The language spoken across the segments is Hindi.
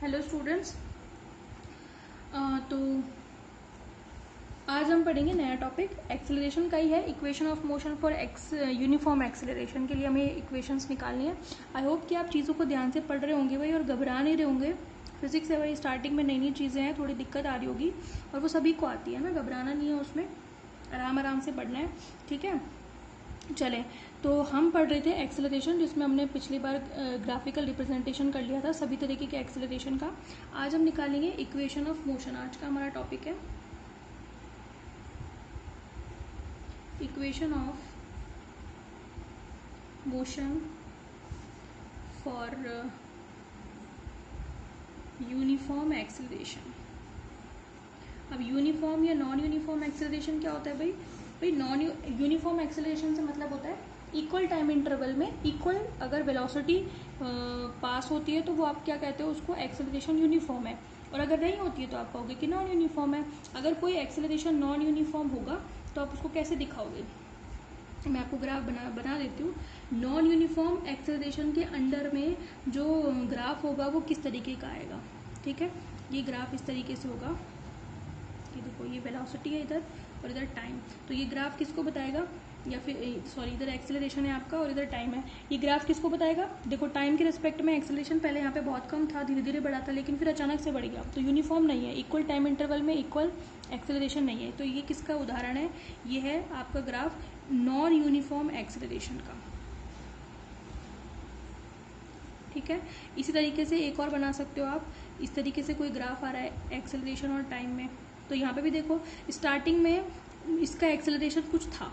Hello students. तो आज हम पढ़ेंगे नया टॉपिक एक्सेलरेशन का ही है। Equation of motion for uniform acceleration के लिए हमें इक्वेशंस निकालनी है। आई होप कि आप चीज़ों को ध्यान से पढ़ रहे होंगे भाई और घबरा नहीं रहे होंगे। फिजिक्स है भाई, स्टार्टिंग में नई नई चीज़ें हैं, थोड़ी दिक्कत आ रही होगी और वो सभी को आती है ना, घबराना नहीं है, उसमें आराम आराम से पढ़ना है। ठीक है, चलें। तो हम पढ़ रहे थे एक्सेलरेशन, जिसमें हमने पिछली बार ग्राफिकल रिप्रेजेंटेशन कर लिया था सभी तरीके के एक्सेलरेशन का। आज हम निकालेंगे इक्वेशन ऑफ मोशन। आज का हमारा टॉपिक है equation of motion for uniform acceleration. अब यूनिफॉर्म या नॉन यूनिफॉर्म एक्सेलरेशन क्या होता है भाई नॉन यूनिफॉर्म एक्सेलरेशन से मतलब होता है इक्वल टाइम इंटरवल में इक्वल अगर वेलोसिटी पास होती है तो वो आप क्या कहते हो, उसको एक्सेलरेशन यूनिफॉर्म है। और अगर नहीं होती है तो आप कहोगे कि नॉन यूनिफॉर्म है। अगर कोई एक्सेलरेशन नॉन यूनिफॉर्म होगा तो आप उसको कैसे दिखाओगे? मैं आपको ग्राफ बना देती हूँ। नॉन यूनिफॉर्म एक्सेलरेशन के अंडर में जो ग्राफ होगा वो किस तरीके का आएगा। ठीक है, ये ग्राफ इस तरीके से होगा कि देखो ये वेलोसिटी है इधर और इधर टाइम। तो ये ग्राफ किसको बताएगा, या फिर सॉरी इधर एक्सेलरेशन है आपका और इधर टाइम है। ये ग्राफ किसको बताएगा? देखो टाइम के रिस्पेक्ट में एक्सेलरेशन पहले यहाँ पे बहुत कम था, धीरे धीरे बढ़ा था, लेकिन फिर अचानक से बढ़ गया। तो यूनिफॉर्म नहीं है, इक्वल टाइम इंटरवल में इक्वल एक्सेलरेशन नहीं है। तो ये किसका उदाहरण है? ये है आपका ग्राफ नॉन यूनिफॉर्म एक्सेलरेशन का। ठीक है, इसी तरीके से एक और बना सकते हो आप। इस तरीके से कोई ग्राफ आ रहा है एक्सेलरेशन और टाइम में, तो यहाँ पे भी देखो स्टार्टिंग में इसका एक्सेलरेशन कुछ था,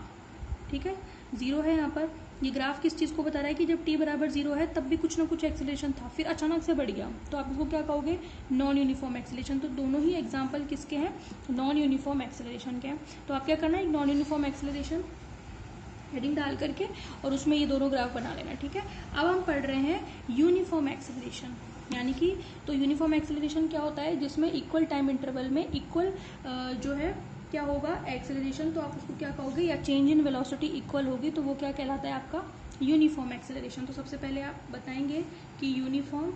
ठीक है, जीरो है यहाँ पर। ये ग्राफ किस चीज़ को बता रहा है कि जब t बराबर जीरो है तब भी कुछ ना कुछ एक्सेलरेशन था, फिर अचानक से बढ़ गया, तो आप इसको क्या कहोगे? Non uniform acceleration. तो दोनों ही एग्जाम्पल किसके हैं? नॉन यूनिफॉर्म एक्सेलरेशन के हैं। तो आप क्या करना है, नॉन यूनिफॉर्म एक्सेलरेशन हेडिंग डाल करके और उसमें ये दोनों ग्राफ बना लेना। ठीक है, अब हम पढ़ रहे हैं यूनिफॉर्म एक्सेलरेशन, यानी कि तो यूनिफॉर्म एक्सेलरेशन क्या होता है? जिसमें इक्वल टाइम इंटरवल में इक्वल जो है क्या होगा एक्सेलरेशन, तो आप उसको क्या कहोगे? या चेंज इन वेलोसिटी इक्वल होगी तो वो क्या कहलाता है आपका? Uniform acceleration. तो सबसे पहले आप बताएंगे कि यूनिफॉर्म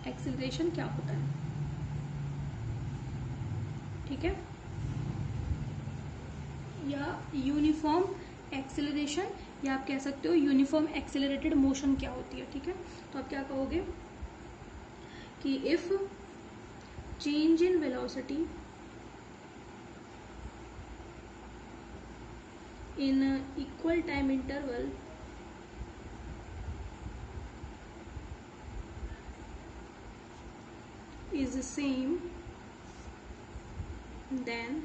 एक्सेलरेशन क्या होता है। ठीक है, या यूनिफॉर्म एक्सेलरेशन, या आप कह सकते हो यूनिफॉर्म एक्सेलरेटेड मोशन क्या होती है। ठीक है, तो आप क्या कहोगे कि if change in velocity in equal time interval is the same, then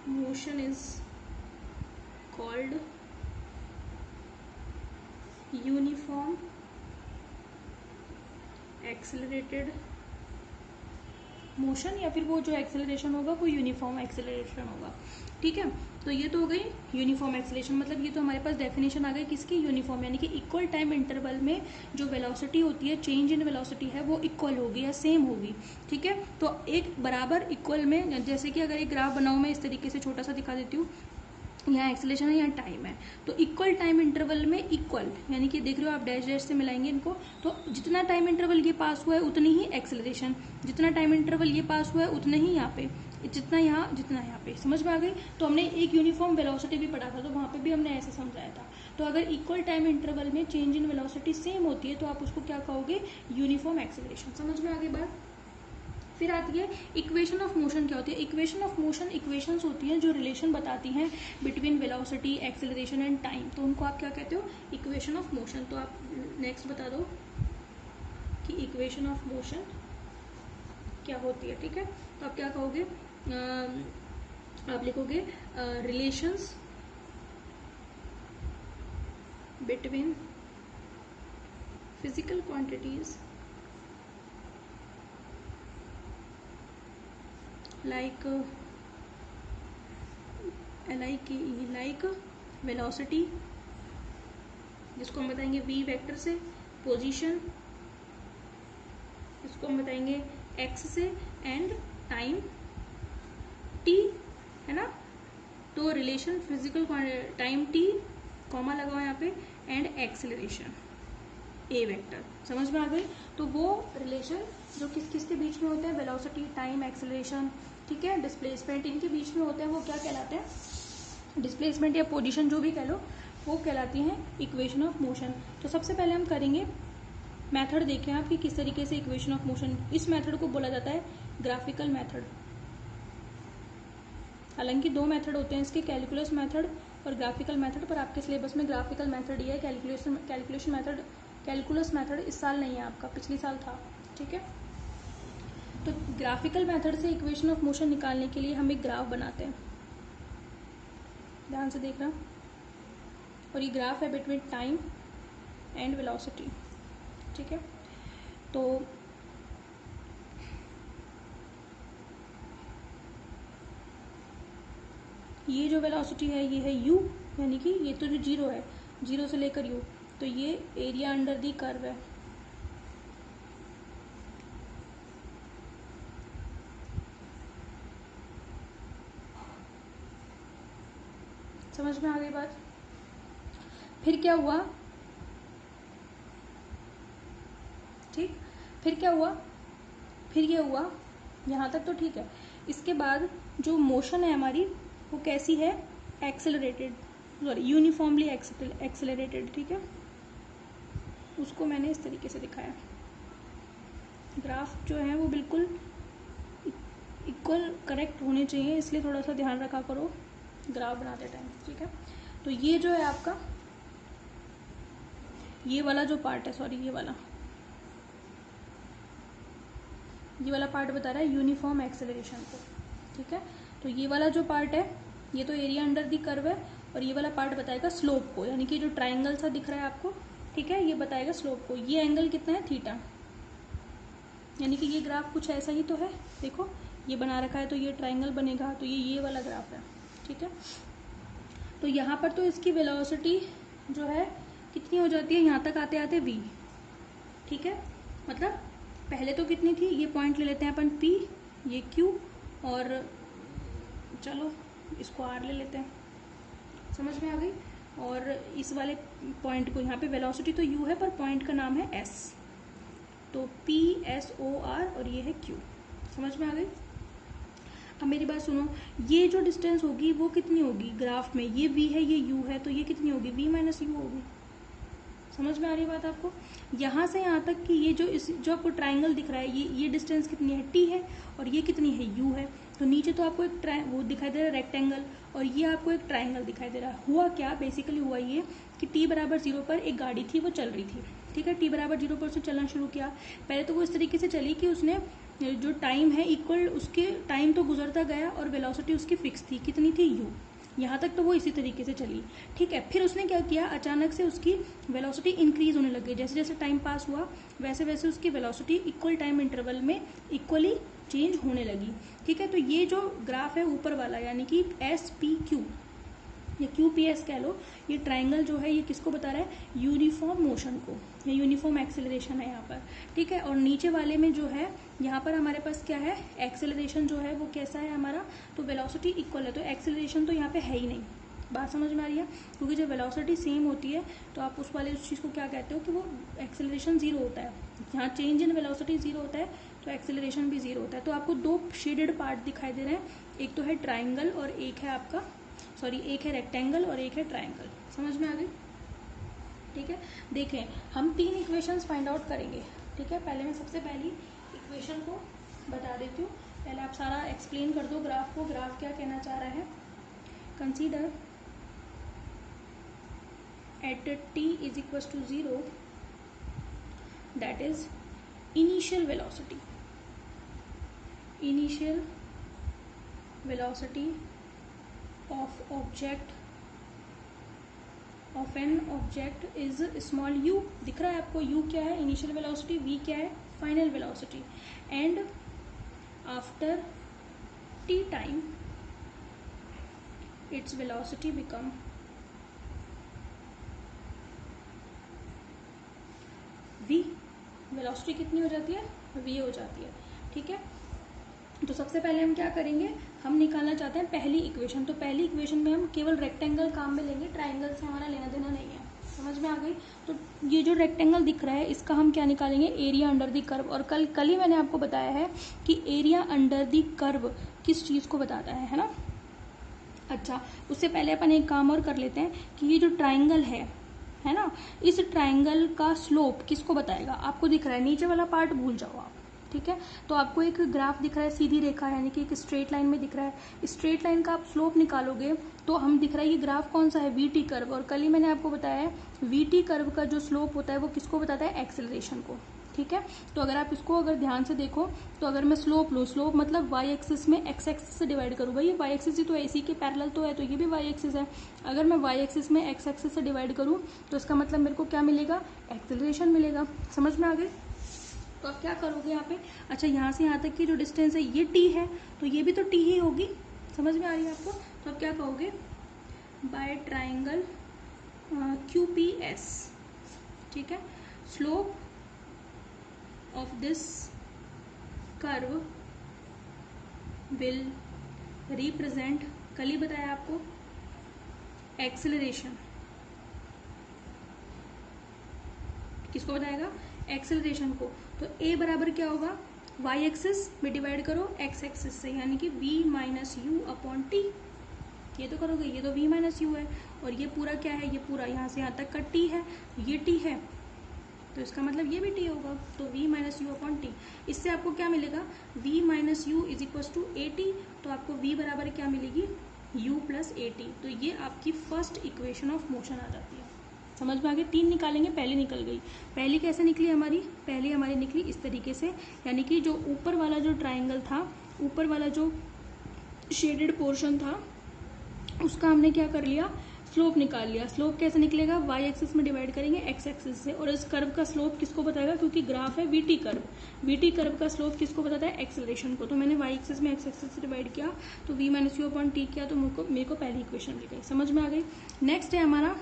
motion is called uniform accelerated motion, या फिर वो जो एक्सेलरेशन होगा वो यूनिफॉर्म एक्सेलरेशन होगा। ठीक है, तो ये तो हो गई यूनिफॉर्म एक्सेलरेशन। मतलब ये तो हमारे पास डेफिनेशन आ गई किसकी? यूनिफॉर्म, यानी कि इक्वल टाइम इंटरवल में जो वेलोसिटी होती है, चेंज इन वेलोसिटी है, वो इक्वल होगी या सेम होगी। ठीक है, तो एक बराबर इक्वल में, जैसे कि अगर एक ग्राफ बनाऊं मैं इस तरीके से, छोटा सा दिखा देती हूँ, यहाँ एक्सेलरेशन है, यहाँ टाइम है, तो इक्वल टाइम इंटरवल में इक्वल, यानी कि देख रहे हो आप डैश डैश से मिलाएंगे इनको, तो जितना टाइम इंटरवल ये पास हुआ है उतनी ही एक्सेलरेशन, जितना टाइम इंटरवल ये पास हुआ है उतने ही यहाँ पे, जितना यहाँ पे। समझ में आ गई? तो हमने एक यूनिफॉर्म वेलोसिटी भी पढ़ा था, तो वहाँ पे भी हमने ऐसे समझाया था। तो अगर इक्वल टाइम इंटरवल में चेंज इन वेलोसिटी सेम होती है तो आप उसको क्या कहोगे? Uniform acceleration. समझ में आ गई बात? फिर आती है इक्वेशन ऑफ मोशन। क्या होती है इक्वेशन ऑफ मोशन? इक्वेशंस होती हैं जो रिलेशन बताती हैं between velocity, acceleration and time, तो उनको आप क्या कहते हो? Equation of motion. तो आप नेक्स्ट बता दो कि इक्वेशन ऑफ मोशन क्या होती है। ठीक है, तो आप क्या कहोगे? आप लिखोगे relations between physical quantities like like velocity, जिसको हम बताएंगे v वेक्टर से, पोजीशन, इसको हम बताएंगे x से, एंड टाइम t, है ना। तो relation physical time t, comma लगाओ यहाँ पे, एंड एक्सेलरेशन। A vector. समझ में आ गई? तो वो रिलेशन जो किस किस के बीच में होता है, वेलोसिटी, टाइम, एक्सेलरेशन, ठीक है, डिस्प्लेसमेंट, इनके बीच में होते हैं, वो क्या कहलाते हैं, डिस्प्लेसमेंट या पोजीशन जो भी कह लो, वो कहलाती हैं इक्वेशन ऑफ मोशन। तो सबसे पहले हम करेंगे मेथड, देखें आप कि किस तरीके से इक्वेशन ऑफ मोशन, इस मेथड को बोला जाता है ग्राफिकल मेथड। हालांकि दो मेथड होते हैं इसके, कैलकुलस मेथड और ग्राफिकल मेथड, पर आपके सिलेबस में ग्राफिकल मेथड ही है, कैलकुलेशन मेथड, कैलकुलस मेथड इस साल नहीं है आपका, पिछले साल था, ठीक है। तो ग्राफिकल मेथड से इक्वेशन ऑफ मोशन निकालने के लिए हम एक ग्राफ बनाते हैं, ध्यान से देखना, और ये ग्राफ है बिटवीन टाइम एंड वेलोसिटी, ठीक है। तो ये जो वेलोसिटी है ये है u, यानी कि ये तो जो जीरो है, जीरो से लेकर u, तो ये एरिया अंडर दी कर्व है। समझ में आ गई बात? फिर क्या हुआ, ठीक, फिर क्या हुआ, फिर ये हुआ, यहाँ तक तो ठीक है। इसके बाद जो मोशन है हमारी वो कैसी है, एक्सेलरेटेड, सॉरी यूनिफॉर्मली एक्सेलरेटेड, ठीक है। उसको मैंने इस तरीके से दिखाया, ग्राफ जो है वो बिल्कुल इक्वल करेक्ट होने चाहिए, इसलिए थोड़ा सा ध्यान रखा करो ग्राफ बनाते टाइम, ठीक है। तो ये जो है आपका, ये वाला जो पार्ट है, सॉरी ये वाला पार्ट बता रहा है यूनिफॉर्म एक्सेलरेशन को, ठीक है। तो ये वाला जो पार्ट है ये तो एरिया अंडर दी कर्व है, और ये वाला पार्ट बताएगा स्लोप को, यानी कि जो ट्राइंगल सा दिख रहा है आपको, ठीक है, ये बताएगा स्लोप को। ये एंगल कितना है, थीटा, यानी कि ये ग्राफ कुछ ऐसा ही तो है, देखो ये बना रखा है तो ये ट्राइंगल बनेगा, तो ये वाला ग्राफ है, ठीक है। तो यहाँ पर तो इसकी वेलोसिटी जो है कितनी हो जाती है, यहाँ तक आते आते v, ठीक है। मतलब पहले तो कितनी थी, ये पॉइंट ले लेते हैं अपन p, ये q, और चलो इसको r ले लेते हैं, समझ में आ गई। और इस वाले पॉइंट को, यहाँ पे वेलोसिटी तो u है पर पॉइंट का नाम है s, तो p s o r, और ये है q, समझ में आ गई। अब मेरी बात सुनो, ये जो डिस्टेंस होगी वो कितनी होगी ग्राफ में, ये v है ये u है, तो ये कितनी होगी, v माइनस u होगी। समझ में आ रही है बात आपको? यहाँ से यहाँ तक कि ये जो आपको ट्राइंगल दिख रहा है, ये डिस्टेंस कितनी है, t है, और ये कितनी है, u है। तो नीचे तो आपको एक वो दिखाई दे रहा है रेक्टेंगल, और ये आपको एक ट्राइंगल दिखाई दे रहा है। हुआ क्या, बेसिकली हुआ ये कि t बराबर 0 पर एक गाड़ी थी, वो चल रही थी, ठीक है। t बराबर 0 पर से चलना शुरू किया, पहले तो वो इस तरीके से चली कि उसने जो टाइम है इक्वल, उसके टाइम तो गुजरता गया, और वेलोसिटी उसकी फिक्स थी, कितनी थी, u, यहाँ तक तो वो इसी तरीके से चली, ठीक है। फिर उसने क्या किया, अचानक से उसकी वेलोसिटी इंक्रीज होने लगी, जैसे जैसे टाइम पास हुआ वैसे वैसे उसकी वेलोसिटी इक्वल टाइम इंटरवल में इक्वली चेंज होने लगी, ठीक है। तो ये जो ग्राफ है ऊपर वाला, यानी कि एस पी क्यू या क्यू पी एस कह लो, ये ट्राइंगल जो है ये किसको बता रहा है, यूनिफॉर्म मोशन को, या यूनिफॉर्म एक्सेलरेशन है यहाँ पर, ठीक है। और नीचे वाले में जो है यहाँ पर हमारे पास क्या है, एक्सेलरेशन जो है वो कैसा है हमारा, तो वेलोसिटी इक्वल है, तो एक्सेलरेशन तो यहाँ पे है ही नहीं। बात समझ में आ रही है? क्योंकि जब वेलोसिटी सेम होती है तो आप उस वाले उस चीज़ को क्या कहते हो कि वो एक्सेलरेशन जीरो होता है, यहाँ चेंज इन वेलोसिटी जीरो होता है तो एक्सेलरेशन भी जीरो होता है। तो आपको दो शेडेड पार्ट दिखाई दे रहे हैं, एक तो है ट्राइंगल और एक है आपका, सॉरी एक है रेक्टेंगल और एक है ट्राइंगल। समझ में आ गई? ठीक है, देखें हम तीन इक्वेशंस फाइंड आउट करेंगे, ठीक है। पहले मैं सबसे पहली इक्वेशन को बता देती हूँ, पहले आप सारा एक्सप्लेन कर दो ग्राफ को, ग्राफ क्या कहना चाह रहा है। Consider at t is equal to 0 that is initial velocity, initial velocity of object, of an object is small u, दिख रहा है आपको u क्या है, इनिशियल वेलोसिटी, v क्या है, final velocity, and after t time its velocity become v, velocity कितनी हो जाती है, v हो जाती है, ठीक है। तो सबसे पहले हम क्या करेंगे, हम निकालना चाहते हैं पहली इक्वेशन, तो पहली इक्वेशन में हम केवल रेक्टेंगल काम में लेंगे, ट्राइंगल से हमारा लेना देना नहीं है, समझ में आ गई। तो ये जो रेक्टेंगल दिख रहा है इसका हम क्या निकालेंगे, एरिया अंडर द कर्व। और कल ही मैंने आपको बताया है कि एरिया अंडर द कर्व किस चीज़ को बताता है ना। अच्छा, उससे पहले अपन एक काम और कर लेते हैं कि ये जो ट्राइंगल है ना, इस ट्राइंगल का स्लोप किसको बताएगा। आपको दिख रहा है, नीचे वाला पार्ट भूल जाओ आप, ठीक है। तो आपको एक ग्राफ दिख रहा है, सीधी रेखा यानी कि एक स्ट्रेट लाइन में दिख रहा है। स्ट्रेट लाइन का आप स्लोप निकालोगे तो हम दिख रहा है ये ग्राफ कौन सा है, वीटी कर्व। और कल ही मैंने आपको बताया है वीटी कर्व का जो स्लोप होता है वो किसको बताता है, एक्सेलरेशन को, ठीक है। तो अगर आप इसको अगर ध्यान से देखो तो अगर मैं स्लोप लूँ, स्लोप मतलब वाई एक्सिस में एक्स एक्सिस से डिवाइड करूँ, भाई ये वाई एक्सिस ही तो है, इसी के पैरेलल तो है, तो ये भी वाई एक्सिस है। अगर मैं वाई एक्सिस में एक्स एक्सिस से डिवाइड करूँ तो इसका मतलब मेरे को क्या मिलेगा, एक्सेलरेशन मिलेगा। समझ में आ गई। तो आप क्या करोगे यहाँ पे, अच्छा यहाँ से यहाँ तक की जो डिस्टेंस है ये टी है, तो ये भी तो टी ही होगी। समझ में आ रही है आपको। तो आप क्या कहोगे, बाय ट्राइंगल QPS, ठीक है, slope of this curve will represent, कल ही बताया आपको, एक्सेलरेशन। किसको बताएगा, एक्सेलरेशन को। तो ए बराबर क्या होगा, वाई एक्सिस में डिवाइड करो एक्स एक्सिस से, यानी कि v minus u upon T. ये तो करोगे, ये तो v माइनस यू है, और ये पूरा क्या है, ये पूरा यहाँ से यहाँ तक का t है, ये t है, तो इसका मतलब ये भी t होगा। तो v minus u upon t, इससे आपको क्या मिलेगा, v minus u is equal to a t. तो आपको v बराबर क्या मिलेगी, u प्लस ए टी। तो ये आपकी फर्स्ट इक्वेशन ऑफ मोशन आ जाती है। समझ में आ गई। 3 निकालेंगे, पहली निकल गई। पहली कैसे निकली हमारी, पहली हमारी निकली इस तरीके से, यानी कि जो ऊपर वाला जो ट्राइंगल था, ऊपर वाला जो शेडेड पोर्शन था उसका हमने क्या कर लिया, स्लोप निकाल लिया। स्लोप कैसे निकलेगा, वाई एक्सिस में डिवाइड करेंगे एक्स एक्सिस से, और इस कर्व का स्लोप किसको बताएगा, क्योंकि ग्राफ है वीटी कर्व, वीटी कर्व का स्लोप किसको बताता है, एक्सेलरेशन को। तो मैंने वाई एक्सिस में एक्स एक्सिस से डिवाइड किया, तो v minus u upon t किया, तो मेरे को पहली इक्वेशन मिल गई। समझ में आ गई। नेक्स्ट है हमारा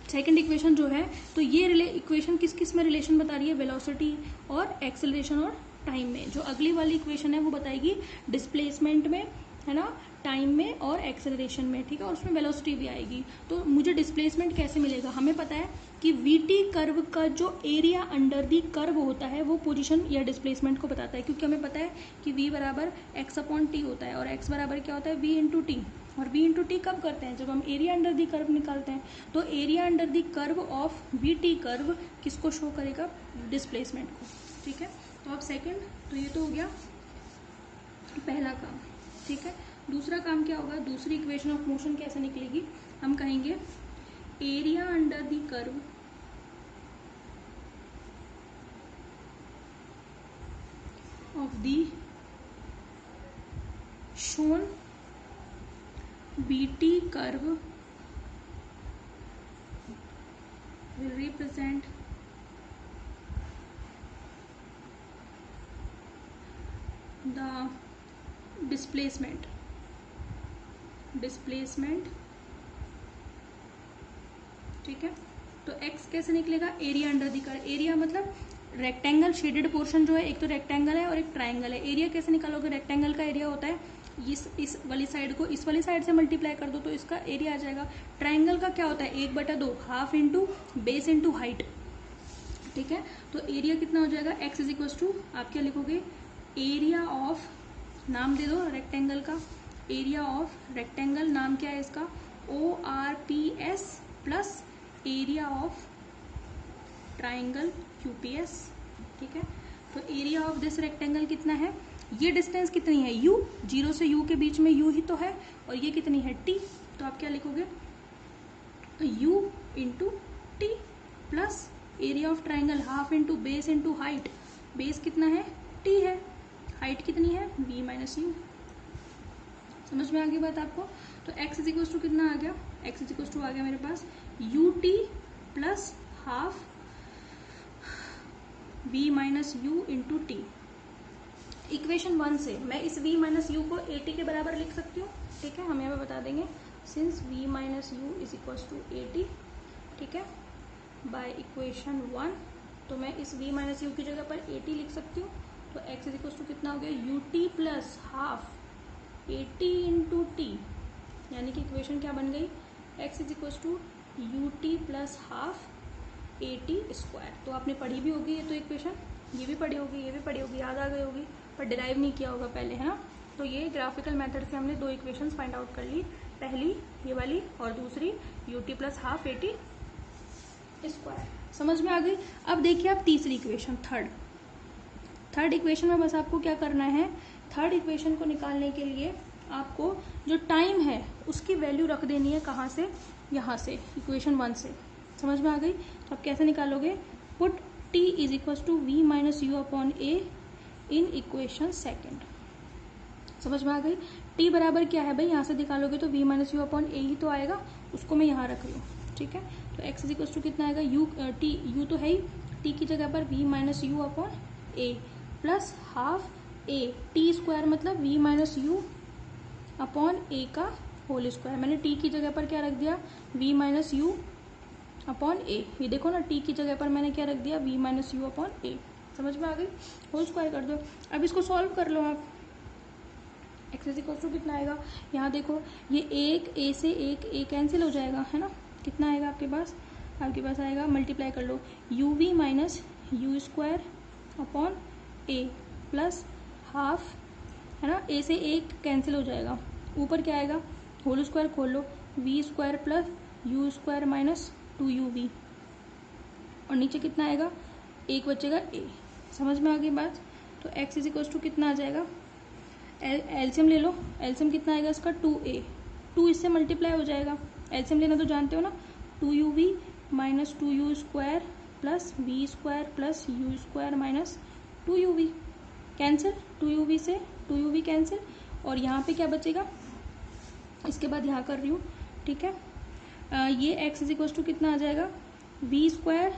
सेकंड इक्वेशन जो है, तो ये इक्वेशन किस किस में रिलेशन बता रही है, वेलोसिटी और एक्सेलरेशन और टाइम में। जो अगली वाली इक्वेशन है वो बताएगी डिस्प्लेसमेंट में, है ना, टाइम में और एक्सेलरेशन में, ठीक है, और उसमें वेलोसिटी भी आएगी। तो मुझे डिस्प्लेसमेंट कैसे मिलेगा, हमें पता है कि वीटी कर्व का जो एरिया अंडर दी कर्व होता है वो पोजीशन या डिस्प्लेसमेंट को बताता है, क्योंकि हमें पता है कि v बराबर एक्स अपॉन टी होता है, और x बराबर क्या होता है, v इंटू टी। और v इंटू टी कब करते हैं, जब हम एरिया अंडर दी कर्व निकालते हैं। तो area under the curve of we T curve किसको शो करेगा, डिस्प्लेसमेंट को, ठीक है। तो अब सेकंड, तो ये तो हो गया पहला काम, ठीक है। दूसरा काम क्या होगा, दूसरी इक्वेशन ऑफ मोशन कैसे निकलेगी, हम कहेंगे area under the curve of the shown BT curve will represent the displacement ठीक है। तो x कैसे निकलेगा, area under the curve. Area मतलब रेक्टेंगल शेडेड पोर्शन जो है, एक तो रेक्टेंगल है और एक ट्राइंगल है। एरिया कैसे निकालोगे, रेक्टेंगल का एरिया होता है इस वाली साइड को इस वाली साइड से मल्टीप्लाई कर दो तो इसका एरिया आ जाएगा। ट्राइंगल का क्या होता है, 1/2, half into base into height, ठीक है। तो एरिया कितना हो जाएगा, x इज इक्वल टू, आप क्या लिखोगे, एरिया ऑफ, नाम दे दो रेक्टेंगल का, एरिया ऑफ रेक्टेंगल, नाम क्या है इसका, ORPS plus area of triangle QPS, ठीक है। तो एरिया ऑफ दिस रेक्टेंगल कितना है, ये डिस्टेंस कितनी है, u, 0 से u के बीच में u ही तो है, और ये कितनी है, t। तो आप क्या लिखोगे, u into T plus area of triangle half into base into height, base कितना है, t है, हाइट कितनी है, v माइनस यू। समझ में आ गई बात आपको। तो x इज इक्वल टू कितना आ गया, x इज इक्वल टू आ गया मेरे पास ut plus half v minus you into T. Equation 1 से मैं इस v माइनस यू को ए टी के बराबर लिख सकती हूँ, ठीक है। हम यहाँ पे बता देंगे since v minus u is equal to a t, ठीक है, बाय इक्वेशन 1। तो मैं इस v माइनस यू की जगह पर ए टी लिख सकती हूँ। तो x इज इक्वल टू कितना हो गया, u t plus half a t into t, यानी कि इक्वेशन क्या बन गई, x is equal to u t plus half a t square. तो आपने पढ़ी भी होगी ये तो इक्वेशन, ये भी पढ़ी होगी, ये भी पढ़ी होगी, याद आ गई होगी, पर डिराइव नहीं किया होगा पहले, है ना। तो ये ग्राफिकल मेथड से हमने दो इक्वेशंस फाइंड आउट कर ली, पहली ये वाली और दूसरी you t plus half a t square. समझ में आ गई। अब देखिए आप तीसरी इक्वेशन, थर्ड इक्वेशन में बस आपको क्या करना है, थर्ड इक्वेशन को निकालने के लिए आपको जो टाइम है उसकी वैल्यू रख देनी है, कहाँ से, यहाँ से, इक्वेशन 1 से। समझ में आ गई। तो आप कैसे निकालोगे, put t is equal to v minus u upon a in equation second. समझ में आ गई। t बराबर क्या है भाई, यहाँ से निकालोगे तो v माइनस यू अपॉन ए ही तो आएगा, उसको मैं यहाँ रख रही हूँ, ठीक है। तो x इज इक्वल टू कितना आएगा, u तो है ही, t की जगह पर v minus u upon a plus half a, t square मतलब v माइनस यू अपॉन ए का होल स्क्वायर। मैंने t की जगह पर क्या रख दिया, v माइनस यू अपॉन ए। ये देखो ना, t की जगह पर मैंने क्या रख दिया, v माइनस यू अपॉन ए। समझ में आ गई। होल स्क्वायर कर दो। अब इसको सॉल्व कर लो आप। एक्स इज इक्वल टू कितना आएगा, यहाँ देखो ये एक ए से एक ए कैंसिल हो जाएगा, है ना। कितना आएगा आपके पास आएगा, मल्टीप्लाई कर लो, u v minus u square upon a plus half, है ना, ए से एक कैंसिल हो जाएगा, ऊपर क्या आएगा, होल स्क्वायर खोल लो, v square plus u square minus 2uv, और नीचे कितना आएगा, एक बचेगा a। समझ में आ गई बात। तो x इज इक्वल टू कितना आ जाएगा, एलसीएम ले लो, एलसीएम कितना आएगा इसका, 2a, 2 इससे मल्टीप्लाई हो जाएगा, एलसीएम लेना तो जानते हो ना, 2uv minus 2u square plus v square plus u square minus 2uv, cancel, 2uv से 2uv कैंसिल, और यहाँ पे क्या बचेगा, इसके बाद यहाँ कर रही हूँ, ठीक है। ये x इज इक्वल टू कितना आ जाएगा, v square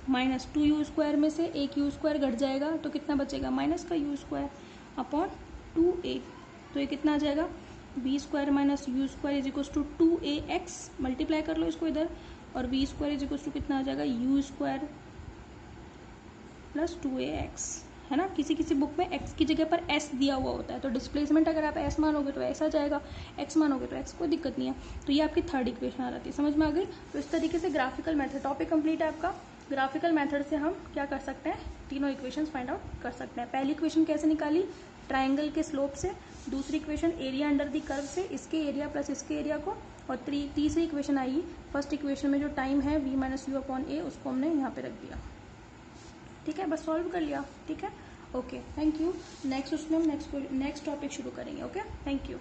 minus 2u square में से एक u स्क्वायर घट जाएगा तो कितना बचेगा, माइनस का u स्क्वायर अपॉन 2a। तो ये कितना आ जाएगा, v square minus u square is equal to 2ax, multiply कर लो इसको इधर, और v square is equal to कितना आ जाएगा, यू स्क्वायर प्लस 2ax, है ना। किसी किसी बुक में x की जगह पर s दिया हुआ होता है, तो डिस्प्लेसमेंट अगर आप s मानोगे तो s आ जाएगा, x मानोगे तो x, कोई दिक्कत नहीं है। तो ये आपकी थर्ड इक्वेशन आ जाती है। समझ में आ गई। तो इस तरीके से ग्राफिकल मेथड, टॉपिक कंप्लीट है आपका। ग्राफिकल मेथड से हम क्या कर सकते हैं, तीनों इक्वेशंस फाइंड आउट कर सकते हैं। पहली इक्वेशन कैसे निकाली, ट्राइंगल के स्लोप से, दूसरी equation area under the curve से, इसके एरिया प्लस इसके एरिया को, और तीसरी इक्वेशन आई फर्स्ट इक्वेशन में जो टाइम है v माइनस यू अपॉन ए, उसको हमने यहाँ पे रख दिया, ठीक है, बस सॉल्व कर लिया, ठीक है। Okay, thank you. नेक्स्ट उसमें हम नेक्स्ट टॉपिक शुरू करेंगे। Okay, thank you.